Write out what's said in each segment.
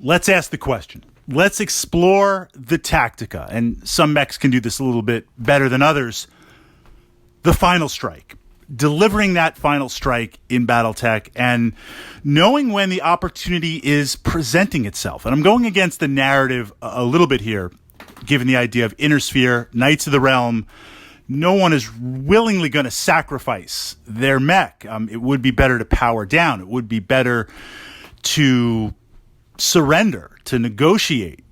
let's ask the question. Let's explore the tactica, and some mechs can do this a little bit better than others. The final strike. Delivering that final strike in Battletech and knowing when the opportunity is presenting itself. And I'm going against the narrative a little bit here, given the idea of Inner Sphere, Knights of the Realm. No one is willingly going to sacrifice their mech. It would be better to power down. It would be better to surrender, to negotiate,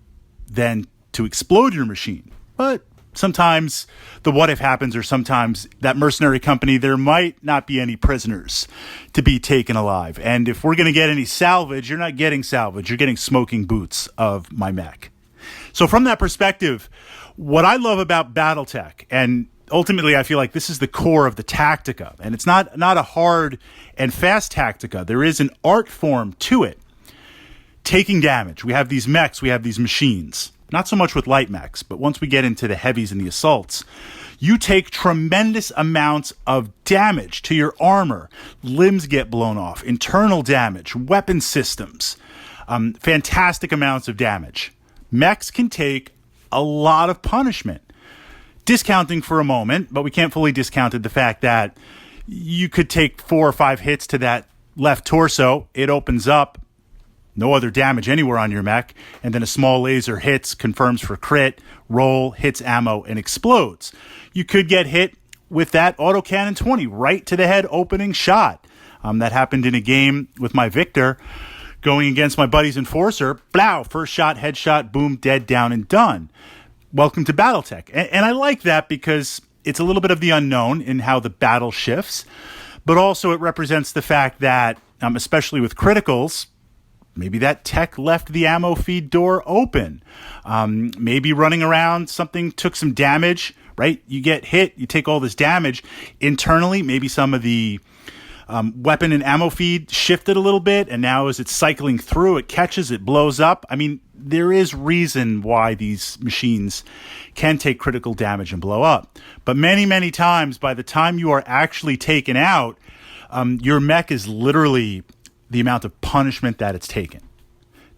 than to explode your machine. But sometimes the what if happens, or sometimes that mercenary company, there might not be any prisoners to be taken alive. And if we're going to get any salvage, you're not getting salvage. You're getting smoking boots of my mech. So from that perspective, what I love about Battletech, and ultimately I feel like this is the core of the tactica, and it's not a hard and fast tactica. There is an art form to it. Taking damage. We have these mechs, we have these machines. Not so much with light mechs, but once we get into the heavies and the assaults, you take tremendous amounts of damage to your armor. Limbs get blown off, internal damage, weapon systems, fantastic amounts of damage. Mechs can take a lot of punishment. Discounting for a moment, but we can't fully discount the fact that you could take 4 or 5 hits to that left torso. It opens up. No other damage anywhere on your mech, and then a small laser hits, confirms for crit, roll, hits ammo, and explodes. You could get hit with that autocannon 20 right to the head opening shot. That happened in a game with my Victor going against my buddy's Enforcer. Blow, first shot, headshot, boom, dead, down, and done. Welcome to Battletech. And I like that because it's a little bit of the unknown in how the battle shifts, but also it represents the fact that, especially with criticals, maybe that tech left the ammo feed door open. Maybe running around, something took some damage, right? You get hit, you take all this damage. Internally, maybe some of the weapon and ammo feed shifted a little bit, and now as it's cycling through, it catches, it blows up. I mean, there is reason why these machines can take critical damage and blow up. But many, many times, by the time you are actually taken out, your mech is literally the amount of punishment that it's taken.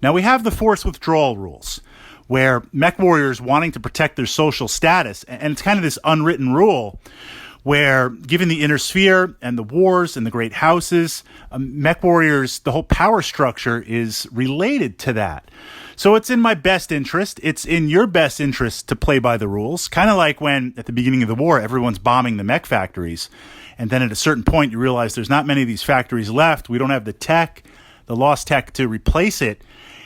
Now we have the force withdrawal rules, where mech warriors wanting to protect their social status, and it's kind of this unwritten rule where, given the Inner Sphere and the wars and the great houses, mech warriors, the whole power structure is related to that. So it's in my best interest, it's in your best interest to play by the rules, kind of like when, at the beginning of the war, everyone's bombing the mech factories. And then at a certain point, you realize there's not many of these factories left. We don't have the tech, the lost tech to replace it.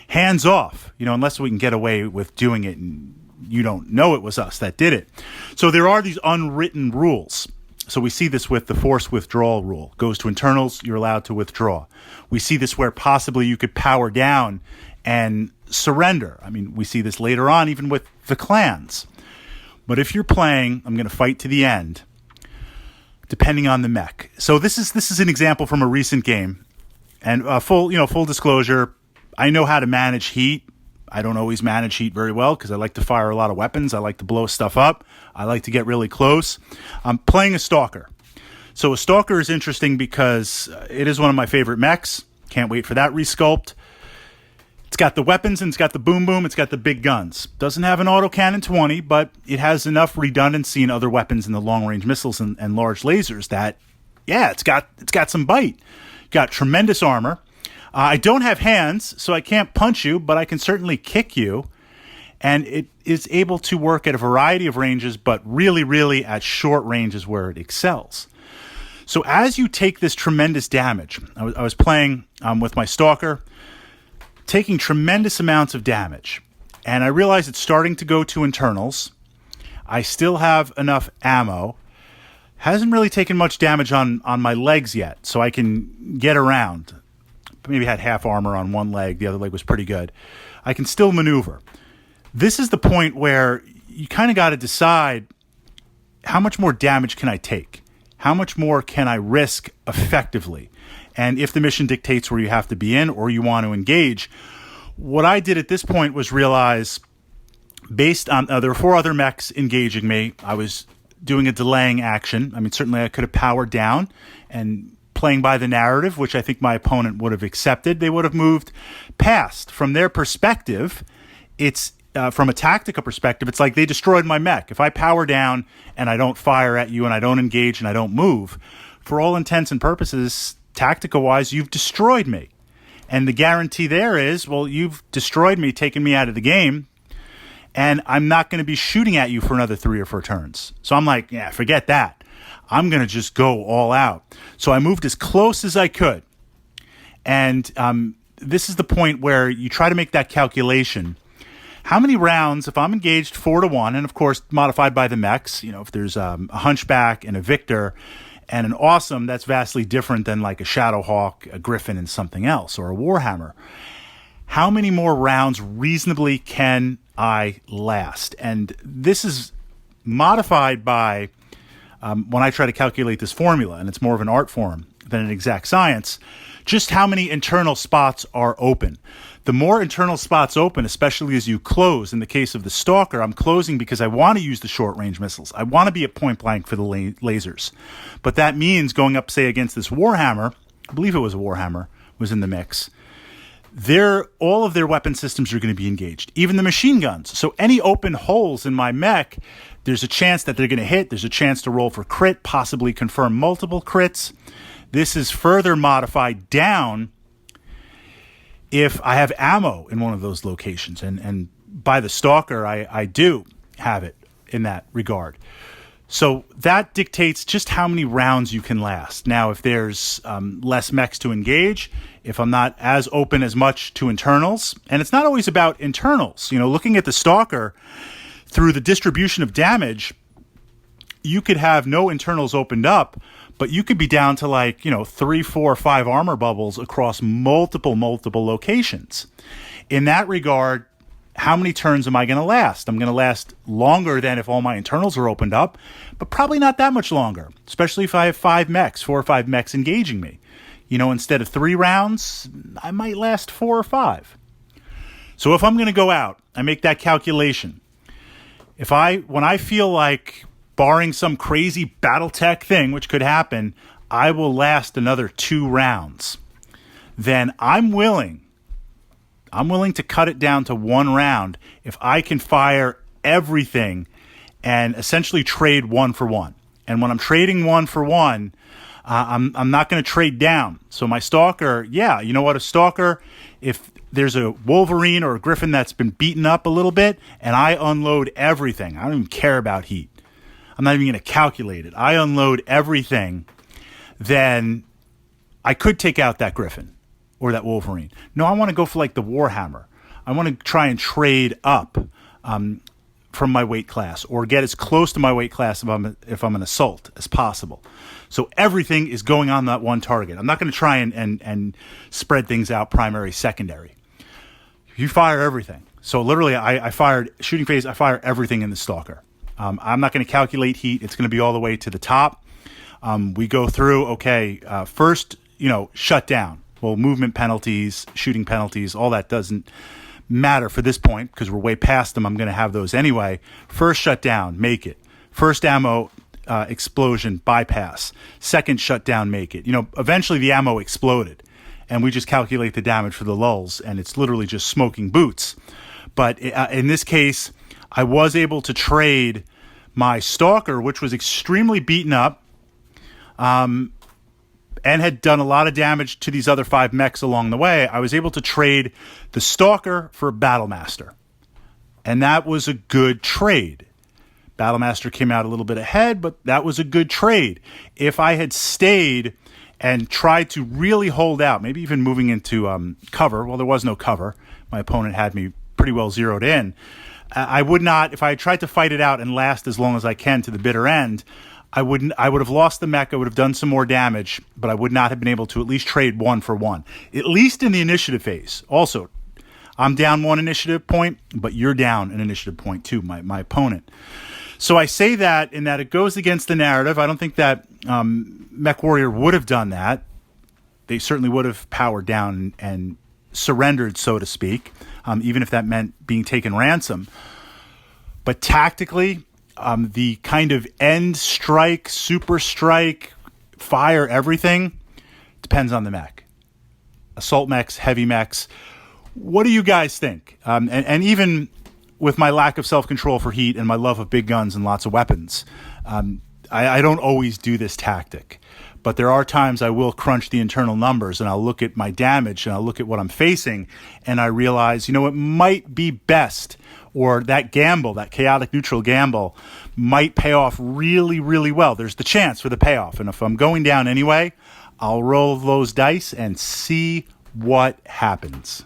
Hands off, unless we can get away with doing it and you don't know it was us that did it. So there are these unwritten rules. So we see this with the force withdrawal rule. Goes to internals, you're allowed to withdraw. We see this where possibly you could power down and surrender. I mean, we see this later on even with the clans. But if you're playing, I'm going to fight to the end, depending on the mech. So this is an example from a recent game, and full disclosure, I know how to manage heat. I don't always manage heat very well because I like to fire a lot of weapons. I like to blow stuff up. I like to get really close. I'm playing a Stalker. So a Stalker is interesting because it is one of my favorite mechs. Can't wait for that resculpt. It's got the weapons and it's got the boom boom. It's got the big guns. Doesn't have an autocannon 20, but it has enough redundancy in other weapons in the long range missiles and large lasers that, yeah, it's got some bite. Got tremendous armor. I don't have hands, so I can't punch you, but I can certainly kick you. And it is able to work at a variety of ranges, but really, really at short ranges where it excels. So as you take this tremendous damage, I was playing with my Stalker, taking tremendous amounts of damage. And I realize it's starting to go to internals. I still have enough ammo. Hasn't really taken much damage on my legs yet, so I can get around. Maybe had half armor on one leg. The other leg was pretty good. I can still maneuver. This is the point where you kind of got to decide, how much more damage can I take? How much more can I risk effectively? And if the mission dictates where you have to be in or you want to engage, what I did at this point was realize, based on, there were 4 other mechs engaging me. I was doing a delaying action. I mean, certainly I could have powered down and playing by the narrative, which I think my opponent would have accepted. They would have moved past. From their perspective, it's from a Tactica perspective, it's like they destroyed my mech. If I power down and I don't fire at you and I don't engage and I don't move, for all intents and purposes, Tactica-wise, you've destroyed me. And the guarantee there is, well, you've destroyed me, taken me out of the game, and I'm not going to be shooting at you for another 3 or 4 turns. So I'm like, yeah, forget that. I'm going to just go all out. So I moved as close as I could. And this is the point where you try to make that calculation. How many rounds, if I'm engaged 4-1, and of course modified by the mechs, if there's a Hunchback and a Victor and an Awesome, that's vastly different than like a Shadowhawk, a Griffin, and something else, or a Warhammer. How many more rounds reasonably can I last? And this is modified by, when I try to calculate this formula, and it's more of an art form than an exact science, just how many internal spots are open. The more internal spots open, especially as you close, in the case of the Stalker, I'm closing because I want to use the short-range missiles. I want to be at point blank for the lasers. But that means going up, say, against this Warhammer, I believe it was a Warhammer, was in the mix, all of their weapon systems are going to be engaged, even the machine guns. So any open holes in my mech, there's a chance that they're going to hit. There's a chance to roll for crit, possibly confirm multiple crits. This is further modified down if I have ammo in one of those locations. And by the Stalker, I do have it in that regard. So that dictates just how many rounds you can last. Now, if there's less mechs to engage, if I'm not as open as much to internals, and it's not always about internals. Looking at the Stalker, through the distribution of damage, you could have no internals opened up, but you could be down to 3, 4, 5 armor bubbles across multiple locations. In that regard, how many turns am I going to last? I'm going to last longer than if all my internals are opened up, but probably not that much longer, especially if I have 4 or 5 mechs engaging me. Instead of 3 rounds, I might last 4 or 5. So if I'm going to go out, I make that calculation. When I feel like, barring some crazy Battletech thing, which could happen, I will last another 2 rounds. Then I'm willing to cut it down to 1 round if I can fire everything and essentially trade 1 for 1. And when I'm trading 1 for 1, I'm not going to trade down. So my Stalker, a Stalker, if there's a Wolverine or a Griffin that's been beaten up a little bit and I unload everything, I don't even care about heat. I'm not even going to calculate it. I unload everything, then I could take out that Griffin or that Wolverine. No, I want to go for the Warhammer. I want to try and trade up from my weight class or get as close to my weight class if I'm an assault as possible. So everything is going on that one target. I'm not going to try and spread things out primary, secondary. You fire everything. So literally I fired shooting phase. I fire everything in the Stalker. I'm not going to calculate heat. It's going to be all the way to the top. We go through, first, shut down. Well, movement penalties, shooting penalties, all that doesn't matter for this point because we're way past them. I'm going to have those anyway. First shutdown, make it. First ammo explosion, bypass. Second shutdown, make it. Eventually the ammo exploded, and we just calculate the damage for the lulls, and it's literally just smoking boots. But in this case, I was able to trade my Stalker, which was extremely beaten up, and had done a lot of damage to these other 5 mechs along the way. I was able to trade the Stalker for a Battlemaster. And that was a good trade. Battlemaster came out a little bit ahead, but that was a good trade. If I had stayed and tried to really hold out, maybe even moving into cover, well, there was no cover. My opponent had me pretty well zeroed in. I would not, if I had tried to fight it out and last as long as I can to the bitter end, I would have lost the mech. I would have done some more damage, but I would not have been able to at least trade 1 for 1, at least in the initiative phase. Also, I'm down 1 initiative point, but you're down an initiative point too, my opponent. So I say that in that it goes against the narrative. I don't think that Mech Warrior would have done that. They certainly would have powered down and surrendered, so to speak, even if that meant being taken ransom. But tactically, the kind of end strike, super strike, fire everything, Depends on the mech. Assault mechs, heavy mechs. What do you guys think? And even with my lack of self-control for heat and my love of big guns and lots of weapons, I don't always do this tactic. But there are times I will crunch the internal numbers and I'll look at my damage and I'll look at what I'm facing and I realize, it might be best, or that gamble, that chaotic neutral gamble might pay off really, really well. There's the chance for the payoff. And if I'm going down anyway, I'll roll those dice and see what happens.